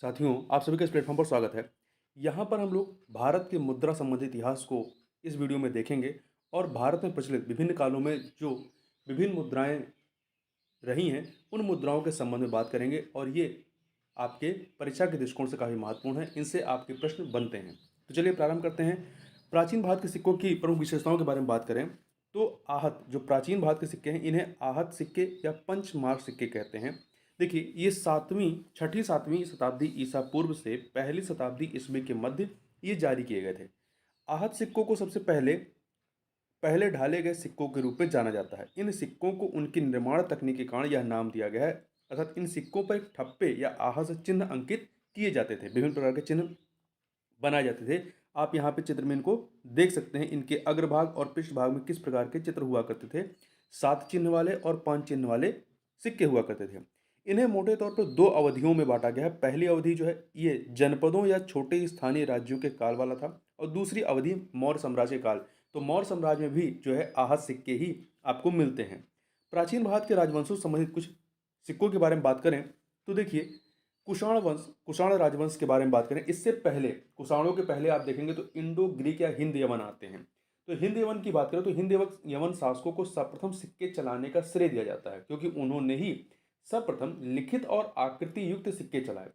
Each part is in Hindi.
साथियों, आप सभी का इस प्लेटफॉर्म पर स्वागत है। यहाँ पर हम लोग भारत के मुद्रा संबंधी इतिहास को इस वीडियो में देखेंगे और भारत में प्रचलित विभिन्न कालों में जो विभिन्न मुद्राएं रही हैं, उन मुद्राओं के संबंध में बात करेंगे और ये आपके परीक्षा के दृष्टिकोण से काफ़ी महत्वपूर्ण है। इनसे आपके प्रश्न बनते हैं। तो चलिए प्रारंभ करते हैं। प्राचीन भारत के सिक्कों की प्रमुख विशेषताओं के बारे में बात करें तो आहत, जो प्राचीन भारत के सिक्के हैं, इन्हें आहत सिक्के या पंचमार्क सिक्के कहते हैं। देखिए, ये छठी सातवीं शताब्दी ईसा पूर्व से पहली शताब्दी ईस्वी के मध्य ये जारी किए गए थे। आहत सिक्कों को सबसे पहले पहले ढाले गए सिक्कों के रूप में जाना जाता है। इन सिक्कों को उनकी निर्माण तकनीक के कारण यह नाम दिया गया है। अर्थात इन सिक्कों पर एक ठप्पे या आहत चिन्ह अंकित किए जाते थे। विभिन्न प्रकार के चिन्ह बनाए जाते थे। आप यहाँ पे चित्र में इनको देख सकते हैं। इनके अग्रभाग और पृष्ठभाग में किस प्रकार के चित्र हुआ करते थे। 7 चिन्ह वाले और 5 चिन्ह वाले सिक्के हुआ करते थे। इन्हें मोटे तौर पर 2 अवधियों में बांटा गया है। पहली अवधि जो है ये जनपदों या छोटे स्थानीय राज्यों के काल वाला था और दूसरी अवधि मौर्य साम्राज्य काल। तो मौर्य साम्राज्य में भी जो है आहत सिक्के ही आपको मिलते हैं। प्राचीन भारत के राजवंशों से संबंधित कुछ सिक्कों के बारे में बात करें तो देखिए, कुषाण राजवंश के बारे में बात करें, इससे पहले कुषाणों के पहले आप देखेंगे तो इंडो ग्रीक या हिंद यवन आते हैं। तो हिंद यवन की बात करें तो हिंद यवन शासकों को सर्वप्रथम सिक्के चलाने का श्रेय दिया जाता है, क्योंकि उन्होंने ही सर्वप्रथम लिखित और आकृति युक्त सिक्के चलाए।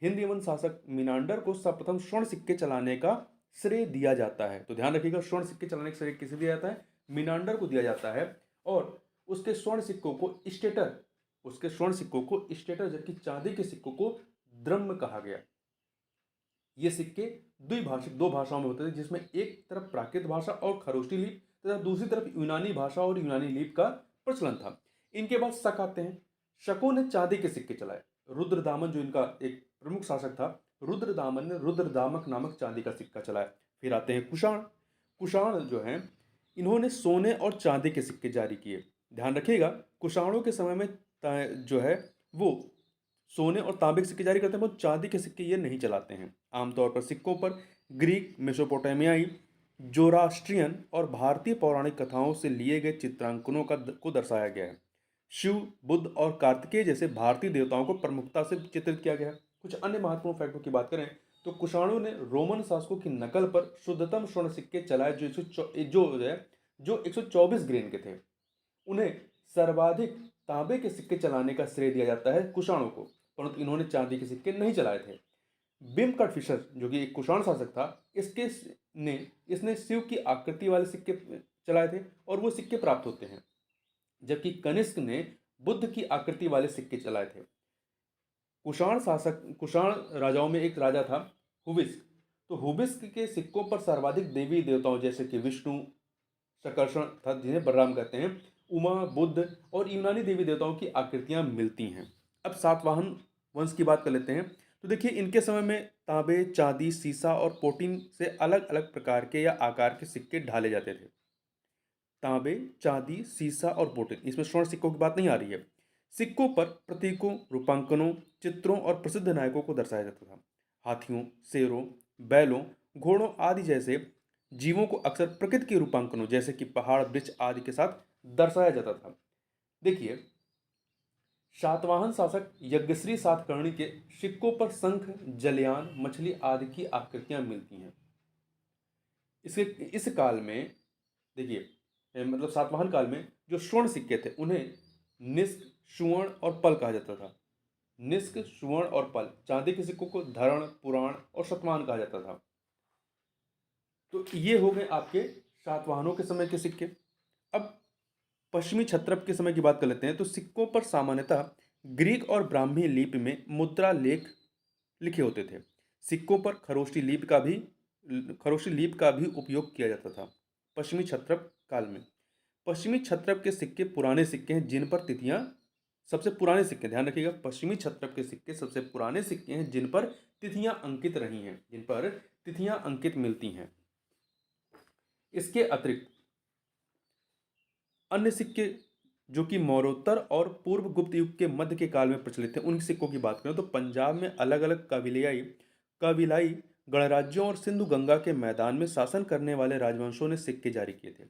हिंद यवन शासक मिनांडर को सर्वप्रथम स्वर्ण सिक्के चलाने का श्रेय दिया जाता है। तो ध्यान रखिएगा, स्वर्ण सिक्के चलाने का श्रेय किसे दिया जाता है? मिनांडर को दिया जाता है। और उसके स्वर्ण सिक्कों को स्टेटर उसके स्वर्ण सिक्कों को स्टेटर, जबकि चांदी के सिक्कों को द्रह्म कहा गया। ये सिक्के द्विभाषिक 2 भाषाओं में होते थे, जिसमें एक तरफ प्राकृत भाषा और खरोष्टी लिपि तथा दूसरी तरफ यूनानी भाषा और यूनानी लिपि का प्रचलन था। इनके बाद शक आते हैं। शकों ने चांदी के सिक्के चलाए। रुद्रदामन, जो इनका एक प्रमुख शासक था, रुद्रदामन ने रुद्रदामक नामक चांदी का सिक्का चलाया। फिर आते हैं कुषाण। कुषाण जो हैं, इन्होंने सोने और चांदी के सिक्के जारी किए। ध्यान रखिएगा, कुषाणों के समय में जो है वो सोने और तांबे के सिक्के जारी करते हैं, वो चांदी के सिक्के ये नहीं चलाते हैं। आमतौर पर सिक्कों पर ग्रीक, मेसोपोटामियाई, जोरास्ट्रियन और भारतीय पौराणिक कथाओं से लिए गए चित्रांकनों को दर्शाया गया है। शिव, बुद्ध और कार्तिकेय जैसे भारतीय देवताओं को प्रमुखता से चित्रित किया गया है। कुछ अन्य महत्वपूर्ण फैक्टों की बात करें तो कुषाणों ने रोमन शासकों की नकल पर शुद्धतम स्वर्ण सिक्के चलाए, जो 124 ग्रेन के थे। उन्हें सर्वाधिक तांबे के सिक्के चलाने का श्रेय दिया जाता है कुषाणों को, परंतु इन्होंने चांदी के सिक्के नहीं चलाए थे। बिम्बकट फिशर, जो कि एक कुषाण शासक था, इसने शिव की आकृति वाले सिक्के चलाए थे और वो सिक्के प्राप्त होते हैं। जबकि कनिष्क ने बुद्ध की आकृति वाले सिक्के चलाए थे। कुषाण राजाओं में एक राजा था हुबिस्क। तो हुबिस्क के सिक्कों पर सर्वाधिक देवी देवताओं जैसे कि विष्णु, सकर्षण था जिन्हें बलराम कहते हैं, उमा, बुद्ध और यूनानी देवी देवताओं की आकृतियां मिलती हैं। अब सातवाहन वंश की बात कर लेते हैं। तो देखिए, इनके समय में तांबे, चांदी, सीसा और पोटीन से अलग अलग प्रकार के या आकार के सिक्के ढाले जाते थे। तांबे, चांदी, सीसा और पोटीन, इसमें स्वर्ण सिक्कों की बात नहीं आ रही है। सिक्कों पर प्रतीकों, रूपांकनों, चित्रों और प्रसिद्ध नायकों को दर्शाया जाता था। हाथियों, शेरों, बैलों, घोड़ों आदि जैसे जीवों को अक्सर प्रकृति के रूपांकनों जैसे कि पहाड़, वृक्ष आदि के साथ दर्शाया जाता था। देखिए, सातवाहन शासक यज्ञश्री सातकर्णी के सिक्कों पर शंख, जलयान, मछली आदि की आकृतियां मिलती हैं। इसके इस काल में देखिए, मतलब सातवाहन काल में जो स्वर्ण सिक्के थे उन्हें निष्क, सुवर्ण और पल कहा जाता था। निष्क, सुवर्ण और पल। चांदी के सिक्कों को धरण, पुराण और शतमान कहा जाता था। तो ये हो गए आपके सातवाहनों के समय के सिक्के। अब पश्चिमी क्षत्रप के समय की बात कर लेते हैं। तो सिक्कों पर सामान्यतः ग्रीक और ब्राह्मी लिपि में मुद्रा लेख लिखे होते थे। सिक्कों पर खरोष्टी लिपि का भी उपयोग किया जाता था पश्चिमी क्षत्रप काल में। पश्चिमी क्षत्रप के सिक्के पुराने सिक्के हैं जिन पर तिथियां सबसे पुराने सिक्के, ध्यान रखिएगा, पश्चिमी क्षत्रप के सिक्के सबसे पुराने सिक्के हैं जिन पर तिथियां अंकित रही हैं, जिन पर तिथियां अंकित मिलती हैं। इसके अतिरिक्त अन्य सिक्के जो कि मौर्योत्तर और पूर्व गुप्त युग के मध्य के काल में प्रचलित थे, उन सिक्कों की बात करें तो पंजाब में अलग अलग कबीलाई गणराज्यों और सिंधु गंगा के मैदान में शासन करने वाले राजवंशों ने सिक्के जारी किए थे।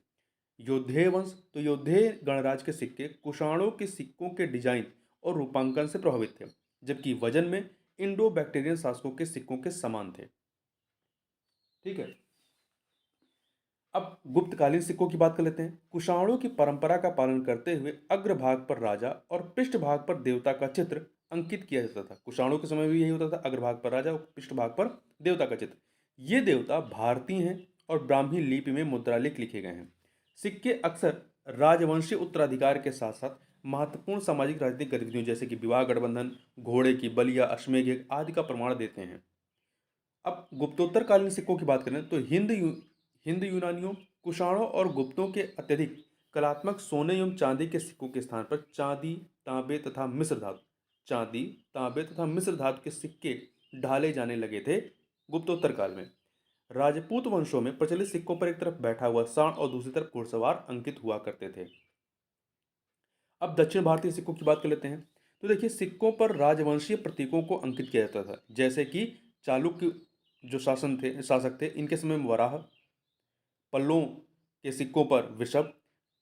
योद्धेय वंश, तो योद्धेय गणराज के सिक्के कुषाणों के सिक्कों के डिजाइन और रूपांकन से प्रभावित थे, जबकि वजन में इंडो बैक्टीरियन शासकों के सिक्कों के समान थे। ठीक है। अब गुप्तकालीन सिक्कों की बात कर लेते हैं। कुषाणों की परंपरा का पालन करते हुए अग्रभाग पर राजा और पृष्ठभाग पर देवता का चित्र अंकित किया जाता था। कुषाणों के समय में भी यही होता था, अग्रभाग पर राजा और पृष्ठभाग पर देवता का चित्र। ये देवता भारतीय हैं और ब्राह्मी लिपि में मुद्रालेख लिखे गए हैं। सिक्के अक्सर राजवंशी उत्तराधिकार के साथ साथ महत्वपूर्ण सामाजिक राजनीतिक गतिविधियों जैसे कि विवाह, गठबंधन, घोड़े की बलि या अश्वमेध यज्ञ आदि का प्रमाण देते हैं। अब गुप्तोत्तरकालीन सिक्कों की बात करें तो हिंद यूनानियों, कुषाणों और गुप्तों के अत्यधिक कलात्मक सोने एवं चांदी के सिक्कों के स्थान पर चांदी, तांबे तथा मिस्र धातु के सिक्के ढाले जाने लगे थे गुप्तोत्तर काल में। राजपूत वंशों में प्रचलित सिक्कों पर एक तरफ बैठा हुआ सांड और दूसरी तरफ घुड़सवार अंकित हुआ करते थे। अब दक्षिण भारतीय सिक्कों की बात कर लेते हैं। तो देखिए, सिक्कों पर राजवंशीय प्रतीकों को अंकित किया जाता था, जैसे कि चालुक्य जो शासक थे, इनके समय में वराह, पल्लों के सिक्कों पर वृषभ,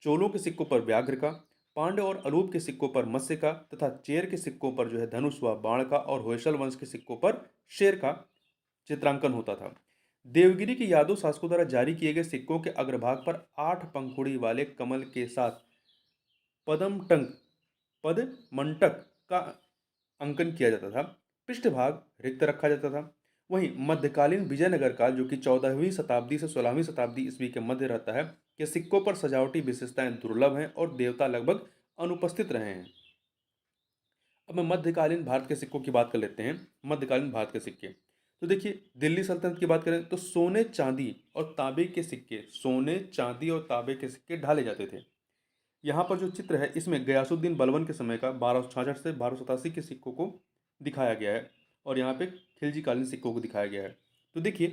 चोलों के सिक्कों पर व्याघ्र का, पांड्य और अलूप के सिक्कों पर मत्स्य का तथा चेर के सिक्कों पर जो है धनुष व बाण का और होयसल वंश के सिक्कों पर शेर का चित्रांकन होता था। देवगिरी के यादव शासकों द्वारा जारी किए गए सिक्कों के अग्रभाग पर 8 पंखुड़ी वाले कमल के साथ पदमटंक पदमंटक का अंकन किया जाता था। पृष्ठभाग रिक्त रखा जाता था। वहीं मध्यकालीन विजयनगर काल, जो कि 14वीं शताब्दी से 16वीं शताब्दी ईस्वी के मध्य रहता है, के सिक्कों पर सजावटी विशेषताएं दुर्लभ हैं और देवता लगभग अनुपस्थित रहे हैं। अब मैं मध्यकालीन भारत के सिक्कों की बात कर लेते हैं। मध्यकालीन भारत के सिक्के, तो देखिए, दिल्ली सल्तनत की बात करें तो सोने चांदी और तांबे के सिक्के ढाले जाते थे। यहाँ पर जो चित्र है, इसमें गयासुद्दीन बलबन के समय का 1266 से 1287 के सिक्कों को दिखाया गया है और यहाँ पे खिलजी कालीन सिक्कों को दिखाया गया है। तो देखिए,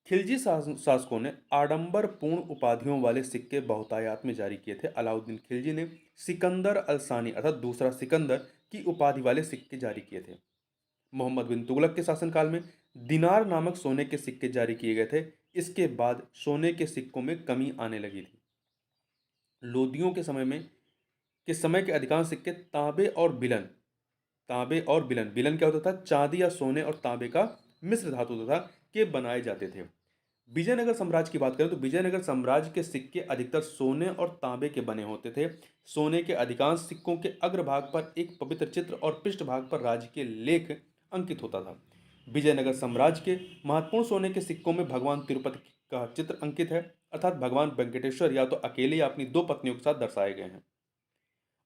खिलजी शासकों ने आडंबरपूर्ण उपाधियों वाले सिक्के बहुतायत में जारी किए थे। अलाउद्दीन खिलजी ने सिकंदर अलसानी अर्थात दूसरा सिकंदर की उपाधि वाले सिक्के जारी किए थे। मोहम्मद बिन तुगलक के शासनकाल में दिनार नामक सोने के सिक्के जारी किए गए थे। इसके बाद सोने के सिक्कों में कमी आने लगी थी। लोदियों के समय के अधिकांश सिक्के तांबे और बिलन क्या होता था, चांदी या सोने और तांबे का मिश्र धातु होता था, के बनाए जाते थे। विजयनगर साम्राज्य की बात करें तो विजयनगर साम्राज्य के सिक्के अधिकतर सोने और तांबे के बने होते थे। सोने के अधिकांश सिक्कों के अग्रभाग पर एक पवित्र चित्र और पृष्ठभाग पर राज्य के लेख अंकित होता था। विजयनगर साम्राज्य के महत्वपूर्ण सोने के सिक्कों में भगवान तिरुपति का चित्र अंकित है, अर्थात भगवान वेंकटेश्वर या तो अकेले या अपनी 2 पत्नियों के साथ दर्शाए गए हैं।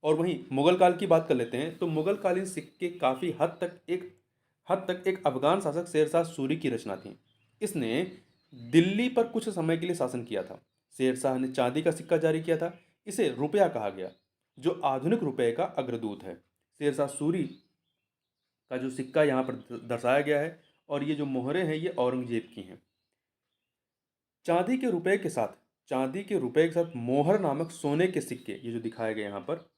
और वहीं मुगल काल की बात कर लेते हैं तो मुगल कालीन सिक्के काफ़ी हद तक एक अफगान शासक शेरशाह सूरी की रचना थी। इसने दिल्ली पर कुछ समय के लिए शासन किया था। शेरशाह ने चांदी का सिक्का जारी किया था। इसे रुपया कहा गया, जो आधुनिक रुपये का अग्रदूत है। शेरशाह सूरी का जो सिक्का यहाँ पर दर्शाया गया है और ये जो मोहरें हैं, ये औरंगजेब की हैं। चांदी के रुपए के साथ मोहर नामक सोने के सिक्के, ये जो दिखाए गए यहाँ पर,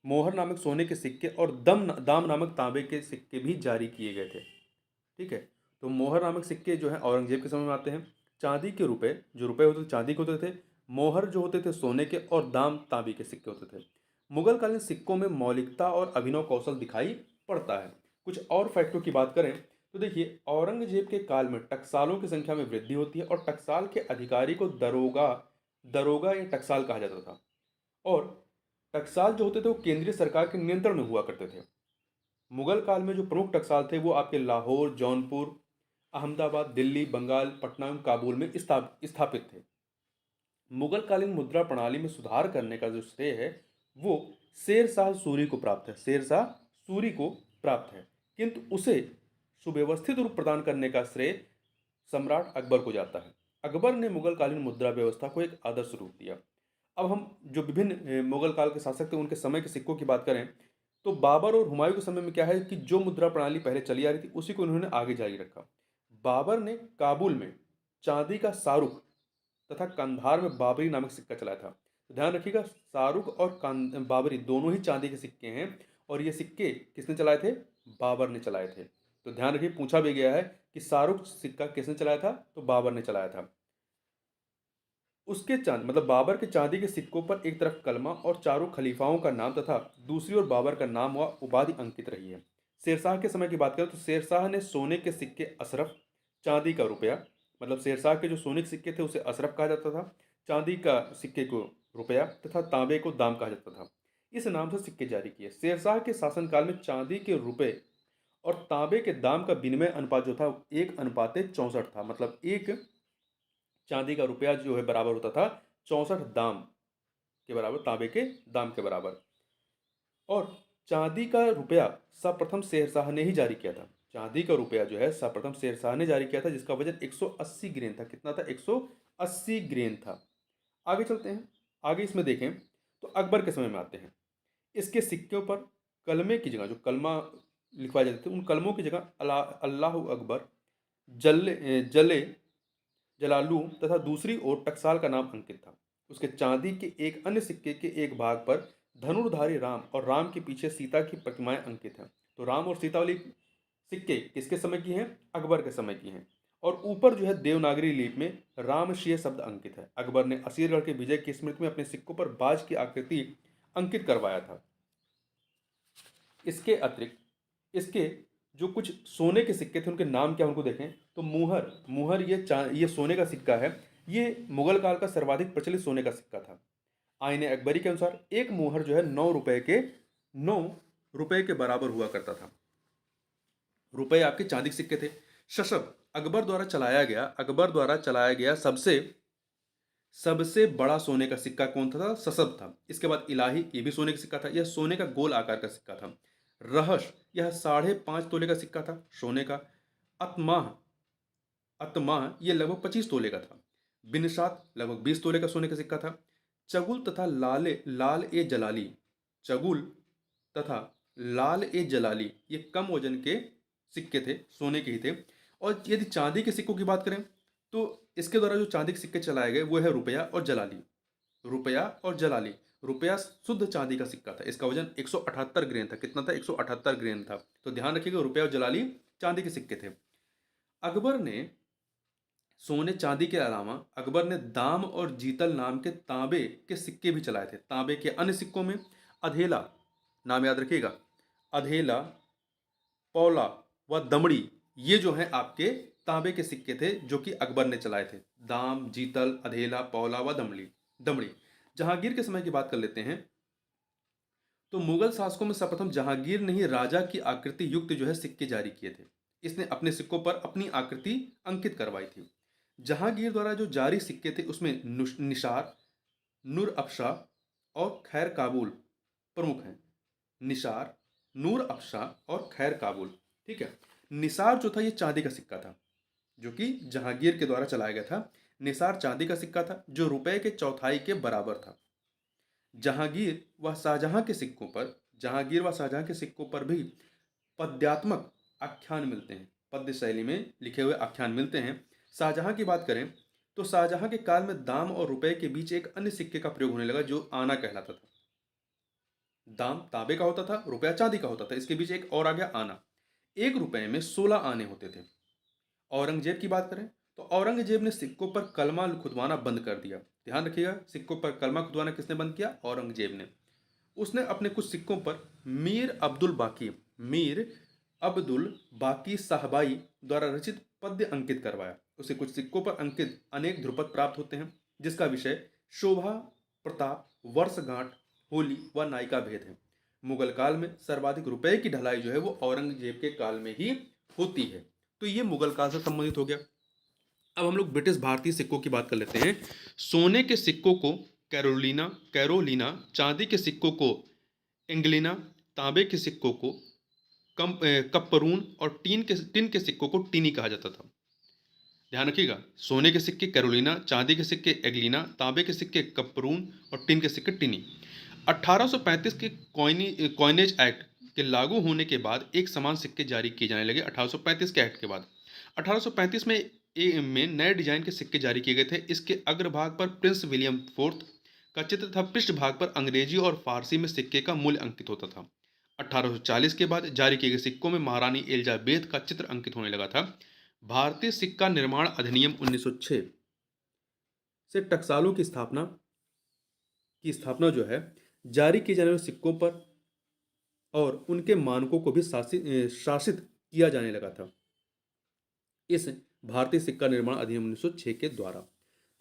मोहर नामक सोने के सिक्के और दाम नामक तांबे के सिक्के भी जारी किए गए थे। ठीक है। तो मोहर नामक सिक्के जो हैं औरंगजेब के समय में आते हैं। चांदी के रुपए, जो रुपए होते थे चांदी के होते थे, मोहर जो होते थे सोने के और दाम तांबे के सिक्के होते थे। मुगल कालीन सिक्कों में मौलिकता और अभिनव कौशल दिखाई पड़ता है। कुछ और फैक्टों की बात करें तो देखिए, औरंगजेब के काल में टकसालों की संख्या में वृद्धि होती है और टकसाल के अधिकारी को दरोगा या टकसाल कहा जाता था। और टकसाल जो होते थे वो केंद्रीय सरकार के नियंत्रण में हुआ करते थे। मुगल काल में जो प्रमुख टकसाल थे वो आपके लाहौर, जौनपुर, अहमदाबाद, दिल्ली, बंगाल, पटना एवं काबुल में स्थापित थे। मुगल कालीन मुद्रा प्रणाली में सुधार करने का जो श्रेय है वो शेरशाह सूरी को प्राप्त है। किंतु उसे सुव्यवस्थित रूप प्रदान करने का श्रेय सम्राट अकबर को जाता है। अकबर ने मुगल कालीन मुद्रा व्यवस्था को एक आदर्श रूप दिया। अब हम जो विभिन्न मुगल काल के शासक थे उनके समय के सिक्कों की बात करें तो बाबर और हुमायूं के समय में क्या है कि जो मुद्रा प्रणाली पहले चली आ रही थी उसी को उन्होंने आगे जारी रखा। बाबर ने काबुल में चांदी का शाहरुख तथा कंधार में बाबरी नामक सिक्का चलाया था। तो ध्यान रखिएगा, शाहरुख और बाबरी दोनों ही चांदी के सिक्के हैं और ये सिक्के किसने चलाए थे? बाबर ने चलाए थे। तो ध्यान रखिए, पूछा भी गया है कि शाहरुख सिक्का किसने चलाया था? तो बाबर ने चलाया था। उसके बाबर के चांदी के सिक्कों पर एक तरफ कलमा और चारों खलीफाओं का नाम तथा दूसरी ओर बाबर का नाम व उपाधि अंकित रही है। शेरशाह के समय की बात करें तो शेरशाह ने सोने के सिक्के अशरफ, चांदी का रुपया, मतलब शेरशाह के जो सोने के सिक्के थे उसे अशरफ कहा जाता था, चांदी का सिक्के को रुपया तथा तांबे को दाम कहा जाता था। इस नाम से सिक्के जारी किए। शेरशाह के शासनकाल में चांदी के रुपए और तांबे के दाम का विनिमय अनुपात जो था 1:64 था। मतलब एक चांदी का रुपया जो है बराबर होता था 64 दाम के बराबर, तांबे के दाम के बराबर। और चांदी का रुपया सर्वप्रथम शेरशाह ने ही जारी किया था। चांदी का रुपया जो है सर्वप्रथम शेरशाह ने जारी किया था, जिसका वजन 180 ग्रेन था। कितना था? 180 ग्रेन था। आगे चलते हैं। आगे इसमें देखें तो अकबर के समय में आते हैं। इसके सिक्कों पर कलमे की जगह, जो कलमा लिखवाए जाते थे, उन कलमों की जगह अल्लाह अकबर, जले जलालू तथा दूसरी ओर टकसाल का नाम अंकित था। उसके चांदी के एक अन्य सिक्के के एक भाग पर धनुर्धारी राम और राम के पीछे सीता की प्रतिमाएं अंकित हैं। तो राम और सीता वाली सिक्के किसके समय की हैं? अकबर के समय की हैं। और ऊपर जो है देवनागरी लिपि में रामशीय शब्द अंकित है। अकबर ने असीरगढ़ के विजय की स्मृति में अपने सिक्कों पर बाज की आकृति अंकित करवाया था। इसके अतिरिक्त इसके जो कुछ सोने के सिक्के थे उनके नाम क्या, उनको देखें तो मुहर, मुहर ये सोने का सिक्का है। ये मुगल काल का सर्वाधिक प्रचलित सोने का सिक्का था। आईने अकबरी के अनुसार एक मुहर जो है 9 रुपए के बराबर हुआ करता था। रुपए आपके चांदी के सिक्के थे। शशब, अकबर द्वारा चलाया गया सबसे बड़ा सोने का सिक्का कौन था? शशब था। इसके बाद इलाही, ये भी सोने का सिक्का था। यह सोने का गोल आकार का सिक्का था। रहस, यह 5.5 तोले का सिक्का था सोने का। अतमाह, ये लगभग 25 तोले का था। बिनशात लगभग 20 तोले का सोने का सिक्का था। चगुल तथा चगुल तथा लाल ए जलाली ये कम वजन के सिक्के थे, सोने के ही थे। और यदि चांदी के सिक्कों की बात करें तो इसके द्वारा जो चांदी के सिक्के चलाए गए वो है रुपया और जलाली। रुपया शुद्ध चांदी का सिक्का था। इसका वजन 178 ग्रेन था। कितना था? 178 ग्रेन था। तो ध्यान रखिएगा, रुपया और जलाली चांदी के सिक्के थे। अकबर ने सोने चांदी के अलावा अकबर ने दाम और जीतल नाम के तांबे के सिक्के भी चलाए थे। तांबे के अन्य सिक्कों में अधेला, नाम याद रखिएगा, अधेला, पौला व दमड़ी, ये जो है आपके तांबे के सिक्के थे जो कि अकबर ने चलाए थे। दाम, जीतल, अधेला, पौला व दमड़ी। जहांगीर के समय की बात कर लेते हैं तो मुगल शासकों में सर्वप्रथम जहांगीर ने ही राजा की आकृति युक्त जो है सिक्के जारी किए थे। इसने अपने सिक्कों पर अपनी आकृति अंकित करवाई थी। जहांगीर द्वारा जो जारी सिक्के थे उसमें निशार, नूर अफशा और खैर काबुल प्रमुख हैं। निशार, नूर अफशा और खैर काबुल। ठीक है। निसार जो था ये चांदी का सिक्का था जो कि जहांगीर के द्वारा चलाया गया था। निसार चांदी का सिक्का था जो रुपए के चौथाई के बराबर था। जहांगीर व शाहजहां के सिक्कों पर भी पद्यात्मक आख्यान मिलते हैं। पद्य शैली में लिखे हुए आख्यान मिलते हैं। शाहजहां की बात करें तो शाहजहां के काल में दाम और रुपए के बीच एक अन्य सिक्के का प्रयोग होने लगा जो आना कहलाता था। दाम तांबे का होता था, रुपया चांदी का होता था। इसके बीच एक और आ गया आना। 1 रुपए में 16 आने होते थे। औरंगजेब की बात करें तो औरंगजेब ने सिक्कों पर कलमा खुदवाना बंद कर दिया। ध्यान रखिएगा, सिक्कों पर कलमा खुदवाना किसने बंद किया? औरंगजेब ने। उसने अपने कुछ सिक्कों पर मीर अब्दुल बाकी साहबाई द्वारा रचित पद्य अंकित करवाया। उसे कुछ सिक्कों पर अंकित अनेक ध्रुपद प्राप्त होते हैं जिसका विषय शोभा, प्रताप, वर्षगांठ, होली व नायिका भेद है। मुगल काल में सर्वाधिक रुपए की ढलाई जो है वो औरंगजेब के काल में ही होती है। तो ये मुगल काल से संबंधित हो गया। अब हम लोग ब्रिटिश भारतीय सिक्कों की बात कर लेते हैं। सोने के सिक्कों को कैरोलिना, चांदी के सिक्कों को एंगलिना, तांबे के सिक्कों को कप्परून और टिन के सिक्कों को टीनी कहा जाता था। ध्यान रखिएगा, सोने के सिक्के कैरोलिना, चांदी के सिक्के एग्लिना, तांबे के सिक्के कप्परून और टिन के सिक्के टिनी। 1835 के कॉइनेज एक्ट के लागू होने के बाद एक समान सिक्के जारी किए जाने लगे। 1835 के एक्ट के बाद 1835 में नए डिजाइन के सिक्के जारी किए गए थे। इसके अग्रभाग पर प्रिंस विलियम फोर्थ का चित्र तथा पृष्ठभाग पर अंग्रेजी और फारसी में सिक्के का मूल्य अंकित होता था। 1840 के बाद जारी किए गए सिक्कों में महारानी एलिजाबेथ का चित्र अंकित होने लगा था। भारतीय सिक्का निर्माण अधिनियम 1906 से टकसालों की स्थापना जो है, जारी किए जाने वाले सिक्कों पर और उनके मानकों को भी शासित किया जाने लगा था इस भारतीय सिक्का निर्माण अधिनियम 1906 के द्वारा।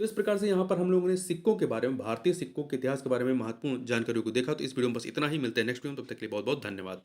तो इस प्रकार से यहाँ पर हम लोगों ने सिक्कों के बारे में, भारतीय सिक्कों के इतिहास के बारे में महत्वपूर्ण जानकारियों को देखा। तो इस वीडियो में बस इतना ही। मिलते हैं नेक्स्ट वीडियो में, तब तक के लिए बहुत बहुत धन्यवाद।